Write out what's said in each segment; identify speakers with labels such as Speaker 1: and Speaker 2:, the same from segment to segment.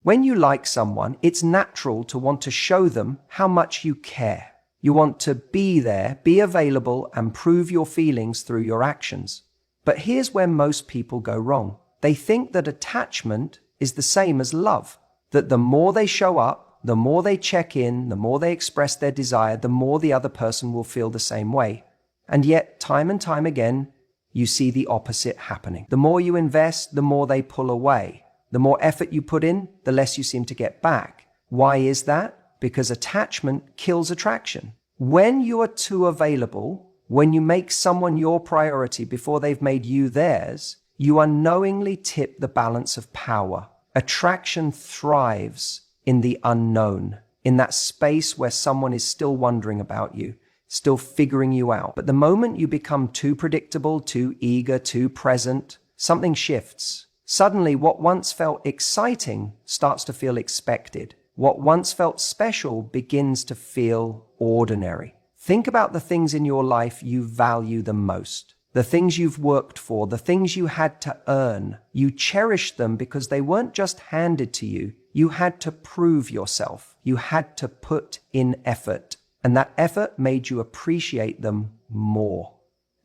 Speaker 1: When you like someone, it's natural to want to show them how much you care. You want to be there, be available, and prove your feelings through your actions. But here's where most people go wrong. They think that attachment is the same as love, that the more they show up, the more they check in, the more they express their desire, the more the other person will feel the same way. And yet, time and time again, you see the opposite happening. The more you invest, the more they pull away. The more effort you put in, the less you seem to get back. Why is that? Because attachment kills attraction. When you are too available, when you make someone your priority before they've made you theirs, you unknowingly tip the balance of power. Attraction thrives in the unknown, in that space where someone is still wondering about you, still figuring you out. But the moment you become too predictable, too eager, too present, something shifts. Suddenly, what once felt exciting starts to feel expected. What once felt special begins to feel ordinary. Think about the things in your life you value the most. The things you've worked for, the things you had to earn. You cherished them because they weren't just handed to you. You had to prove yourself. You had to put in effort. And that effort made you appreciate them more.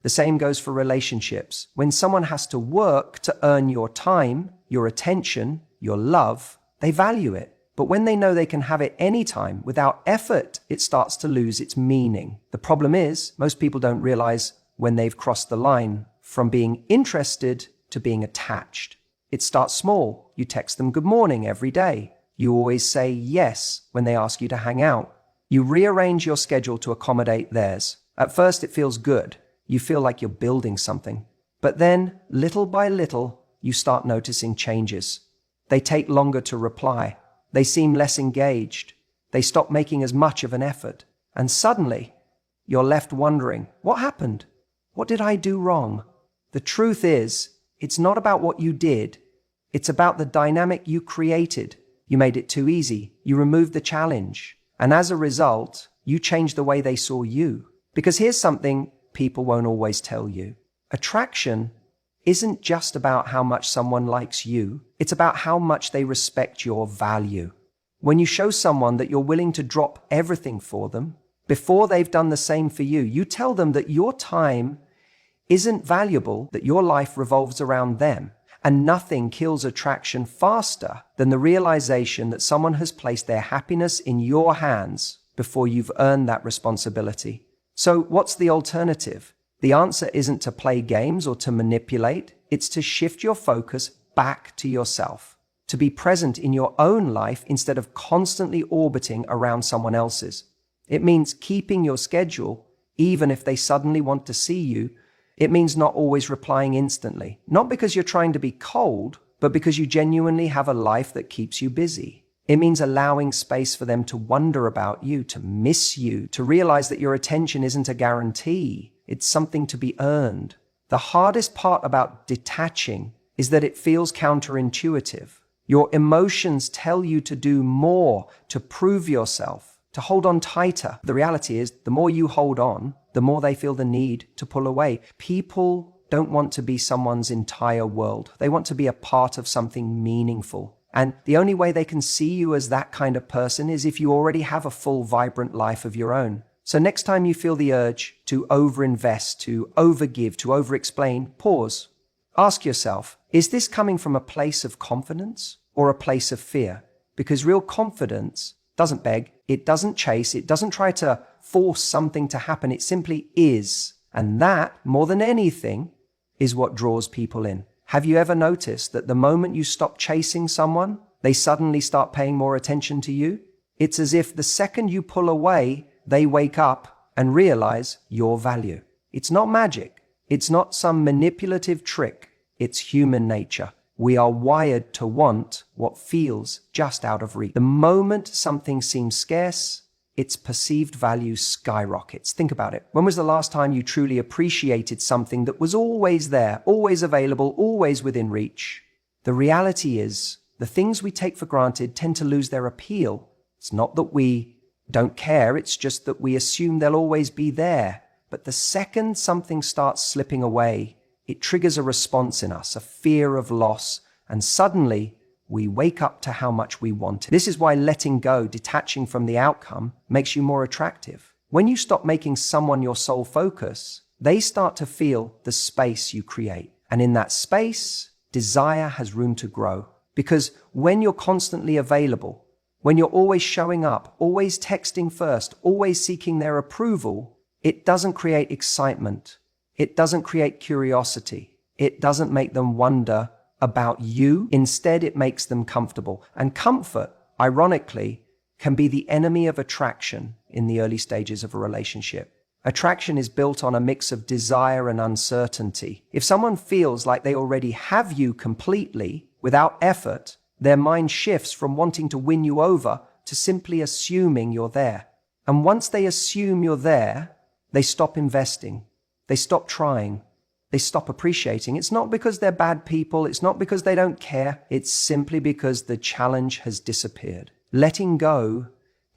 Speaker 1: The same goes for relationships. When someone has to work to earn your time, your attention, your love, they value it. But when they know they can have it anytime, without effort, it starts to lose its meaning. The problem is, most people don't realize when they've crossed the line from being interested to being attached. It starts small. You text them good morning every day. You always say yes when they ask you to hang out. You rearrange your schedule to accommodate theirs. At first, it feels good. You feel like you're building something. But then, little by little, you start noticing changes. They take longer to reply. They seem less engaged. They stop making as much of an effort. And suddenly, you're left wondering, what happened? What did I do wrong? The truth is, it's not about what you did. It's about the dynamic you created. You made it too easy. You removed the challenge. And as a result, you changed the way they saw you. Because here's something people won't always tell you. Attraction isn't just about how much someone likes you. It's about how much they respect your value. When you show someone that you're willing to drop everything for them, before they've done the same for you, you tell them that your time isn't valuable, that your life revolves around them. And nothing kills attraction faster than the realization that someone has placed their happiness in your hands before you've earned that responsibility. So what's the alternative? The answer isn't to play games or to manipulate. It's to shift your focus back to yourself, to be present in your own life instead of constantly orbiting around someone else's. It means keeping your schedule, even if they suddenly want to see you. It means not always replying instantly, not because you're trying to be cold, but because you genuinely have a life that keeps you busy. It means allowing space for them to wonder about you, to miss you, to realize that your attention isn't a guarantee. It's something to be earned. The hardest part about detaching is that it feels counterintuitive. Your emotions tell you to do more, to prove yourself, to hold on tighter. The reality is, the more you hold on, the more they feel the need to pull away. People don't want to be someone's entire world. They want to be a part of something meaningful. And the only way they can see you as that kind of person is if you already have a full, vibrant life of your own. So next time you feel the urge to overinvest, to overgive, to overexplain, pause. Ask yourself, is this coming from a place of confidence or a place of fear? Because real confidence doesn't beg, it doesn't chase, it doesn't try to force something to happen, it simply is. And that, more than anything, is what draws people in. Have you ever noticed that the moment you stop chasing someone, they suddenly start paying more attention to you? It's as if the second you pull away, they wake up and realize your value. It's not magic. It's not some manipulative trick. It's human nature. We are wired to want what feels just out of reach. The moment something seems scarce, its perceived value skyrockets. Think about it. When was the last time you truly appreciated something that was always there, always available, always within reach? The reality is, the things we take for granted tend to lose their appeal. It's not that we don't care, it's just that we assume they'll always be there. But the second something starts slipping away, it triggers a response in us, a fear of loss, and suddenly we wake up to how much we want it. This is why letting go, detaching from the outcome, makes you more attractive. When you stop making someone your sole focus, they start to feel the space you create. And in that space, desire has room to grow. Because when you're constantly available, when you're always showing up, always texting first, always seeking their approval, it doesn't create excitement. It doesn't create curiosity. It doesn't make them wonder about you. Instead, it makes them comfortable. And comfort, ironically, can be the enemy of attraction in the early stages of a relationship. Attraction is built on a mix of desire and uncertainty. If someone feels like they already have you completely, without effort, their mind shifts from wanting to win you over to simply assuming you're there. And once they assume you're there, they stop investing. They stop trying. They stop appreciating. It's not because they're bad people. It's not because they don't care. It's simply because the challenge has disappeared. Letting go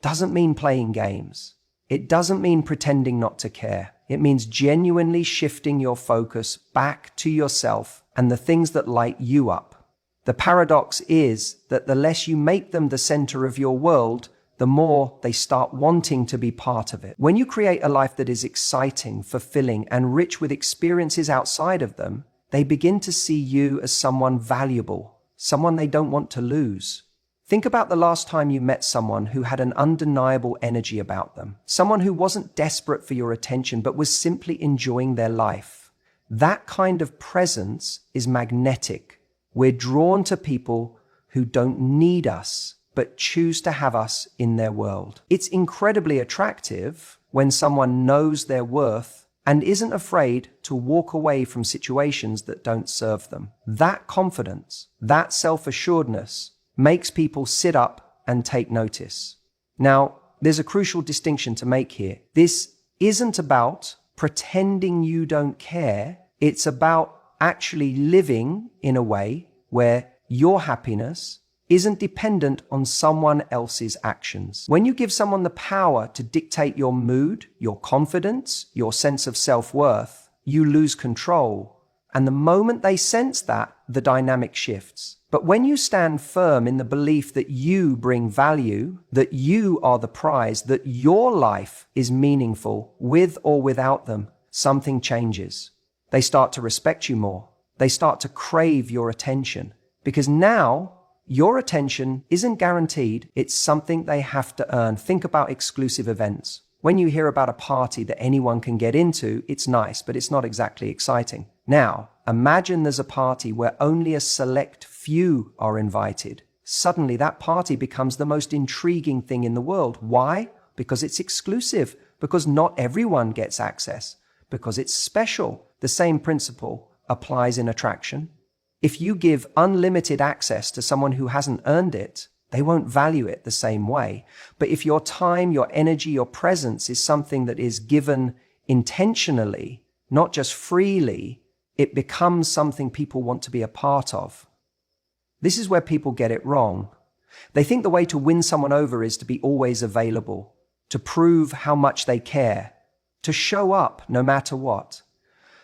Speaker 1: doesn't mean playing games. It doesn't mean pretending not to care. It means genuinely shifting your focus back to yourself and the things that light you up. The paradox is that the less you make them the center of your world, the more they start wanting to be part of it. When you create a life that is exciting, fulfilling, and rich with experiences outside of them, they begin to see you as someone valuable, someone they don't want to lose. Think about the last time you met someone who had an undeniable energy about them, someone who wasn't desperate for your attention but was simply enjoying their life. That kind of presence is magnetic. We're drawn to people who don't need us, but choose to have us in their world. It's incredibly attractive when someone knows their worth and isn't afraid to walk away from situations that don't serve them. That confidence, that self-assuredness, makes people sit up and take notice. Now, there's a crucial distinction to make here. This isn't about pretending you don't care. It's about actually living in a way where your happiness isn't dependent on someone else's actions. When you give someone the power to dictate your mood, your confidence, your sense of self-worth, you lose control. And the moment they sense that, the dynamic shifts. But when you stand firm in the belief that you bring value, that you are the prize, that your life is meaningful with or without them, something changes. They start to respect you more. They start to crave your attention. Because now, your attention isn't guaranteed, it's something they have to earn. Think about exclusive events. When you hear about a party that anyone can get into, it's nice, but it's not exactly exciting. Now, imagine there's a party where only a select few are invited. Suddenly, that party becomes the most intriguing thing in the world. Why? Because it's exclusive, because not everyone gets access, because it's special. The same principle applies in attraction. If you give unlimited access to someone who hasn't earned it, they won't value it the same way. But if your time, your energy, your presence is something that is given intentionally, not just freely, it becomes something people want to be a part of. This is where people get it wrong. They think the way to win someone over is to be always available, to prove how much they care, to show up no matter what.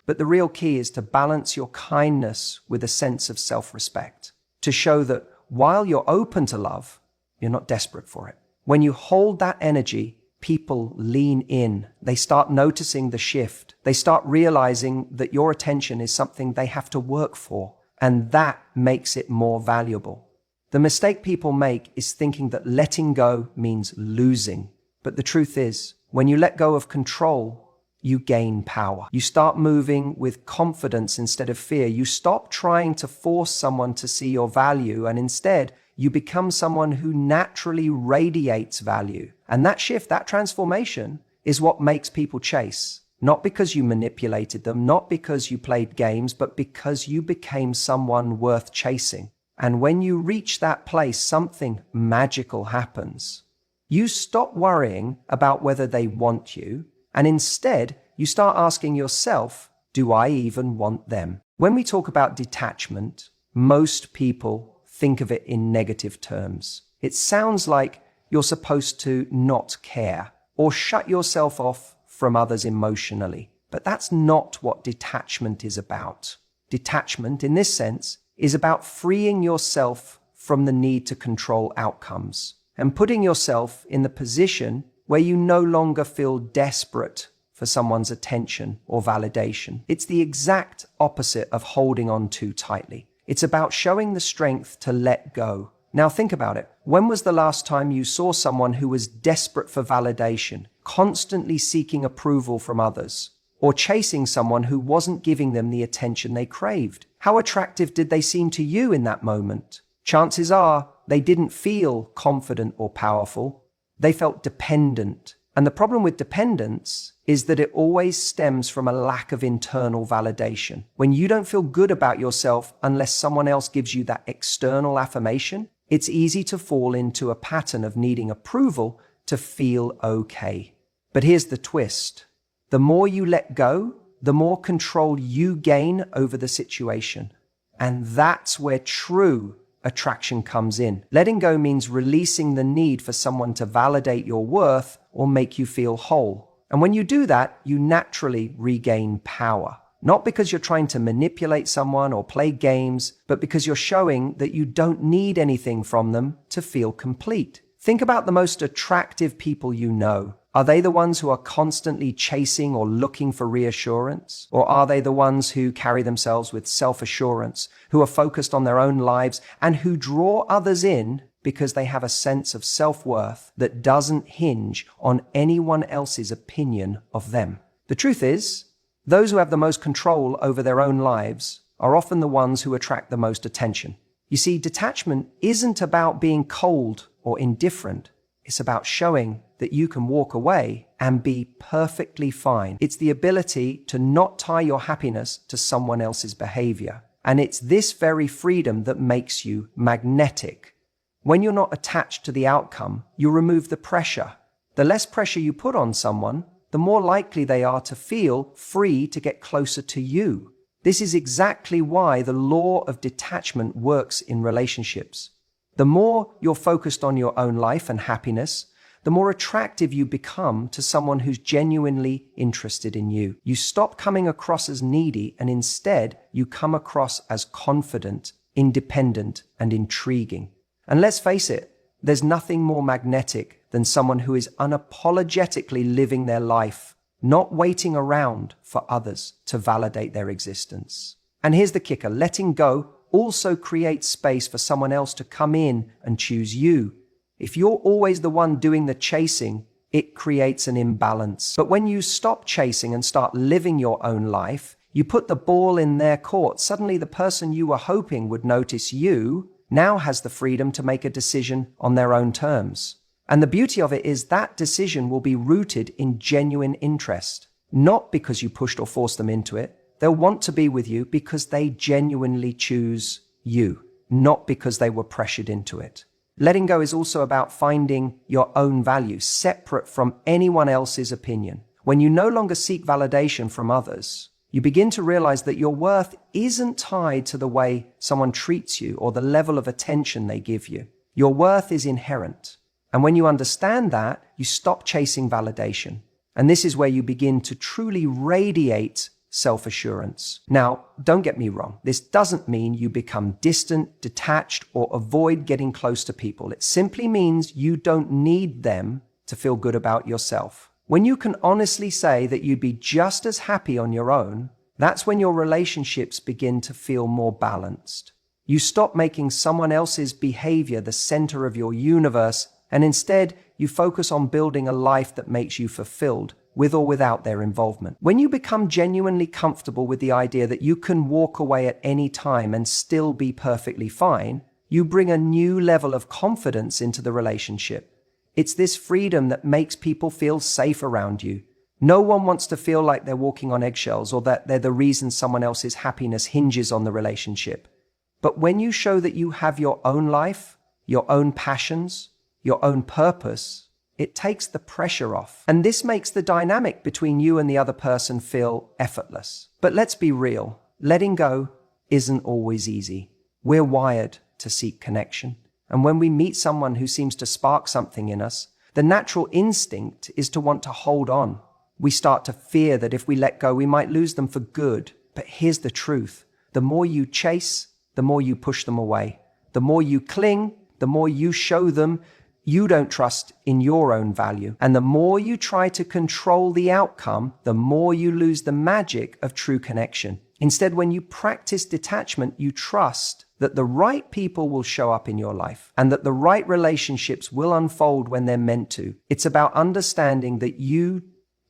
Speaker 1: But the real key is to balance your kindness with a sense of self-respect, to show that while you're open to love, you're not desperate for it. When you hold that energy, people lean in. They start noticing the shift. They start realizing that your attention is something they have to work for, and that makes it more valuable. The mistake people make is thinking that letting go means losing. But the truth is, when you let go of control, you gain power. You start moving with confidence instead of fear. You stop trying to force someone to see your value, and instead, you become someone who naturally radiates value. And that shift, that transformation, is what makes people chase. Not because you manipulated them, not because you played games, but because you became someone worth chasing. And when you reach that place, something magical happens. You stop worrying about whether they want you, and instead, you start asking yourself, do I even want them? When we talk about detachment, most people think of it in negative terms. It sounds like you're supposed to not care or shut yourself off from others emotionally. But that's not what detachment is about. Detachment, in this sense, is about freeing yourself from the need to control outcomes and putting yourself in the position where you no longer feel desperate for someone's attention or validation. It's the exact opposite of holding on too tightly. It's about showing the strength to let go. Now think about it. When was the last time you saw someone who was desperate for validation, constantly seeking approval from others, or chasing someone who wasn't giving them the attention they craved? How attractive did they seem to you in that moment? Chances are they didn't feel confident or powerful. They felt dependent. And the problem with dependence is that it always stems from a lack of internal validation. When you don't feel good about yourself unless someone else gives you that external affirmation, it's easy to fall into a pattern of needing approval to feel okay. But here's the twist. The more you let go, the more control you gain over the situation. And that's where true attraction comes in. Letting go means releasing the need for someone to validate your worth or make you feel whole. And when you do that, you naturally regain power. Not because you're trying to manipulate someone or play games, but because you're showing that you don't need anything from them to feel complete. Think about the most attractive people you know. Are they the ones who are constantly chasing or looking for reassurance? Or are they the ones who carry themselves with self-assurance, who are focused on their own lives, and who draw others in because they have a sense of self-worth that doesn't hinge on anyone else's opinion of them? The truth is, those who have the most control over their own lives are often the ones who attract the most attention. You see, detachment isn't about being cold or indifferent. It's about showing that you can walk away and be perfectly fine. It's the ability to not tie your happiness to someone else's behavior. And it's this very freedom that makes you magnetic. When you're not attached to the outcome, you remove the pressure. The less pressure you put on someone, the more likely they are to feel free to get closer to you. This is exactly why the law of detachment works in relationships. The more you're focused on your own life and happiness, the more attractive you become to someone who's genuinely interested in you. You stop coming across as needy, and instead you come across as confident, independent, and intriguing. And let's face it, there's nothing more magnetic than someone who is unapologetically living their life, not waiting around for others to validate their existence. And here's the kicker: letting go also creates space for someone else to come in and choose you. If you're always the one doing the chasing, it creates an imbalance. But when you stop chasing and start living your own life, you put the ball in their court. Suddenly the person you were hoping would notice you now has the freedom to make a decision on their own terms. And the beauty of it is that decision will be rooted in genuine interest, not because you pushed or forced them into it. They'll want to be with you because they genuinely choose you, not because they were pressured into it. Letting go is also about finding your own value, separate from anyone else's opinion. When you no longer seek validation from others, you begin to realize that your worth isn't tied to the way someone treats you or the level of attention they give you. Your worth is inherent. And when you understand that, you stop chasing validation. And this is where you begin to truly radiate self-assurance. Now, don't get me wrong. This doesn't mean you become distant, detached, or avoid getting close to people. It simply means you don't need them to feel good about yourself. When you can honestly say that you'd be just as happy on your own, that's when your relationships begin to feel more balanced. You stop making someone else's behavior the center of your universe, and instead you focus on building a life that makes you fulfilled, with or without their involvement. When you become genuinely comfortable with the idea that you can walk away at any time and still be perfectly fine, you bring a new level of confidence into the relationship. It's this freedom that makes people feel safe around you. No one wants to feel like they're walking on eggshells or that they're the reason someone else's happiness hinges on the relationship. But when you show that you have your own life, your own passions, your own purpose, it takes the pressure off. And this makes the dynamic between you and the other person feel effortless. But let's be real. Letting go isn't always easy. We're wired to seek connection. And when we meet someone who seems to spark something in us, the natural instinct is to want to hold on. We start to fear that if we let go, we might lose them for good. But here's the truth. The more you chase, the more you push them away. The more you cling, the more you show them you don't trust in your own value. And the more you try to control the outcome, the more you lose the magic of true connection. Instead, when you practice detachment, you trust that the right people will show up in your life and that the right relationships will unfold when they're meant to. It's about understanding that you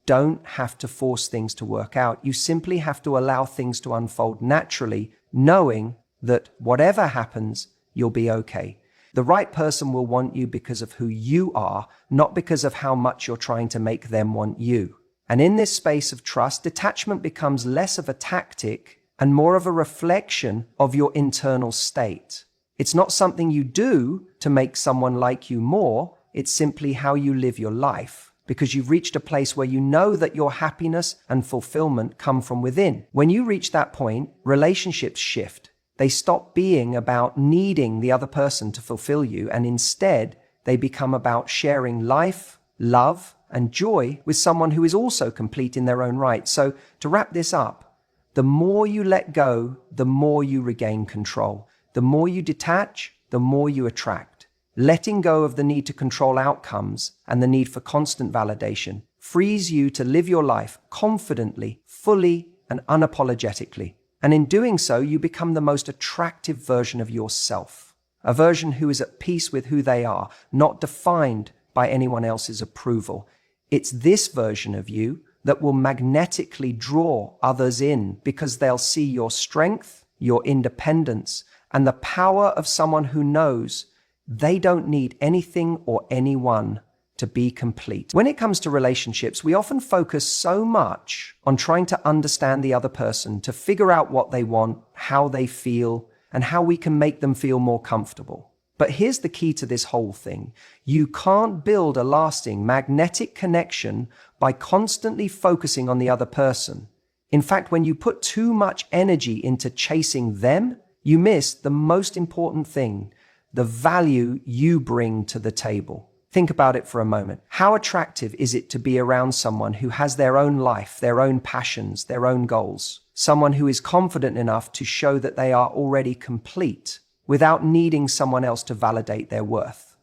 Speaker 1: don't have to force things to work out. You simply have to allow things to unfold naturally, knowing that whatever happens, you'll be okay. The right person will want you because of who you are, not because of how much you're trying to make them want you. And in this space of trust, detachment becomes less of a tactic and more of a reflection of your internal state. It's not something you do to make someone like you more. It's simply how you live your life, because you've reached a place where you know that your happiness and fulfillment come from within. When you reach that point, relationships shift. They stop being about needing the other person to fulfill you, and instead, they become about sharing life, love, and joy with someone who is also complete in their own right. So, to wrap this up, the more you let go, the more you regain control. The more you detach, the more you attract. Letting go of the need to control outcomes and the need for constant validation frees you to live your life confidently, fully, and unapologetically. And in doing so, you become the most attractive version of yourself, a version who is at peace with who they are, not defined by anyone else's approval. It's this version of you that will magnetically draw others in because they'll see your strength, your independence, and the power of someone who knows they don't need anything or anyone to be complete. When it comes to relationships, we often focus so much on trying to understand the other person, to figure out what they want, how they feel, and how we can make them feel more comfortable. But here's the key to this whole thing. You can't build a lasting magnetic connection by constantly focusing on the other person. In fact, when you put too much energy into chasing them, you miss the most important thing, the value you bring to the table. Think about it for a moment. How attractive is it to be around someone who has their own life, their own passions, their own goals? Someone who is confident enough to show that they are already complete without needing someone else to validate their worth.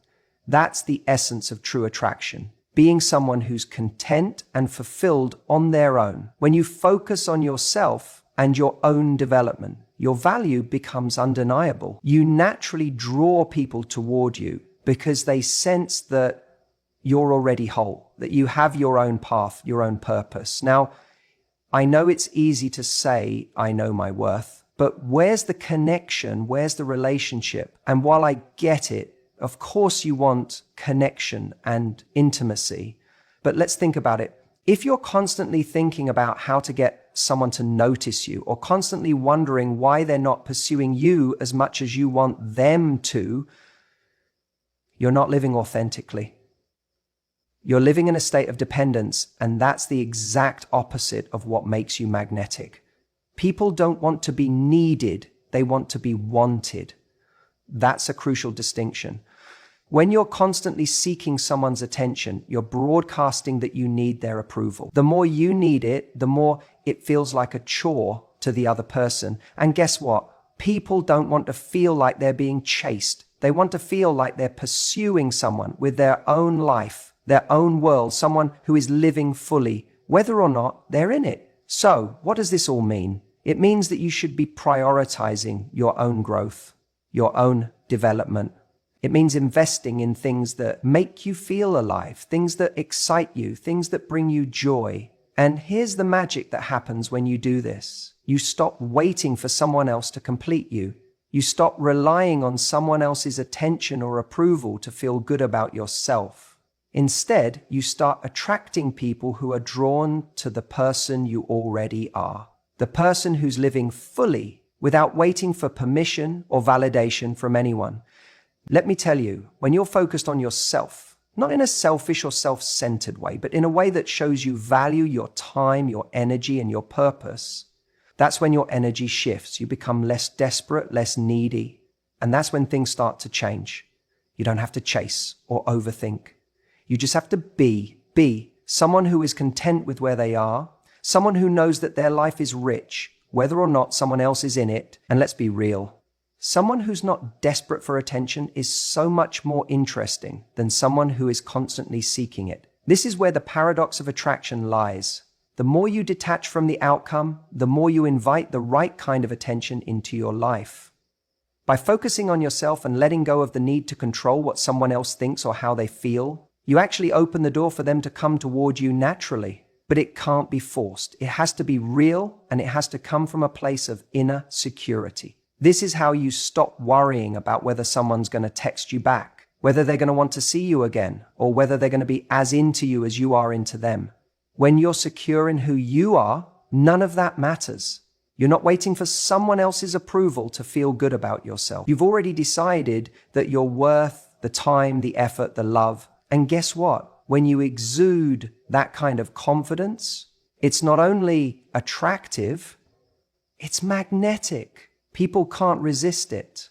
Speaker 1: That's the essence of true attraction. Being someone who's content and fulfilled on their own. When you focus on yourself and your own development, your value becomes undeniable. You naturally draw people toward you because they sense that you're already whole, that you have your own path, your own purpose. Now, I know it's easy to say, I know my worth, but where's the connection? Where's the relationship? And while I get it, of course you want connection and intimacy, but let's think about it. If you're constantly thinking about how to get someone to notice you, or constantly wondering why they're not pursuing you as much as you want them to, you're not living authentically. You're living in a state of dependence, and that's the exact opposite of what makes you magnetic. People don't want to be needed, they want to be wanted. That's a crucial distinction. When you're constantly seeking someone's attention, you're broadcasting that you need their approval. The more you need it, the more it feels like a chore to the other person. And guess what? People don't want to feel like they're being chased. They want to feel like they're pursuing someone with their own life, their own world, someone who is living fully, whether or not they're in it. So, what does this all mean? It means that you should be prioritizing your own growth, your own development. It means investing in things that make you feel alive, things that excite you, things that bring you joy. And here's the magic that happens when you do this. You stop waiting for someone else to complete you. You stop relying on someone else's attention or approval to feel good about yourself. Instead, you start attracting people who are drawn to the person you already are. The person who's living fully without waiting for permission or validation from anyone. Let me tell you, when you're focused on yourself, not in a selfish or self-centered way, but in a way that shows you value your time, your energy, and your purpose, that's when your energy shifts. You become less desperate, less needy. And that's when things start to change. You don't have to chase or overthink. You just have to be someone who is content with where they are, someone who knows that their life is rich, whether or not someone else is in it. And let's be real. Someone who's not desperate for attention is so much more interesting than someone who is constantly seeking it. This is where the paradox of attraction lies. The more you detach from the outcome, the more you invite the right kind of attention into your life. By focusing on yourself and letting go of the need to control what someone else thinks or how they feel, you actually open the door for them to come toward you naturally. But it can't be forced. It has to be real, and it has to come from a place of inner security. This is how you stop worrying about whether someone's going to text you back, whether they're going to want to see you again, or whether they're going to be as into you as you are into them. When you're secure in who you are, none of that matters. You're not waiting for someone else's approval to feel good about yourself. You've already decided that you're worth the time, the effort, the love. And guess what? When you exude that kind of confidence, it's not only attractive, it's magnetic. People can't resist it.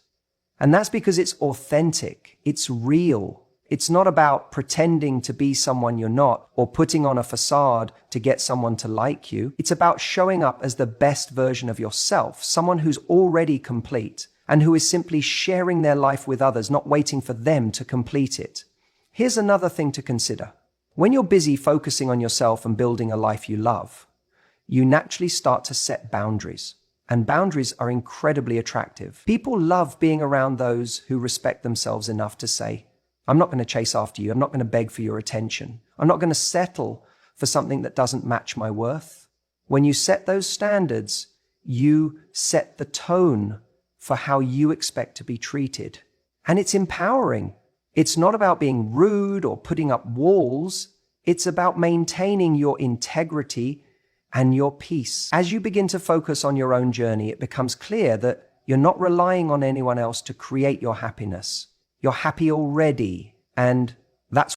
Speaker 1: And that's because it's authentic. It's real. It's not about pretending to be someone you're not or putting on a facade to get someone to like you. It's about showing up as the best version of yourself, someone who's already complete and who is simply sharing their life with others, not waiting for them to complete it. Here's another thing to consider. When you're busy focusing on yourself and building a life you love, you naturally start to set boundaries. And boundaries are incredibly attractive. People love being around those who respect themselves enough to say, I'm not going to chase after you. I'm not going to beg for your attention. I'm not going to settle for something that doesn't match my worth. When you set those standards, you set the tone for how you expect to be treated. And it's empowering. It's not about being rude or putting up walls. It's about maintaining your integrity and your peace. As you begin to focus on your own journey, it becomes clear that you're not relying on anyone else to create your happiness. You're happy already, and that's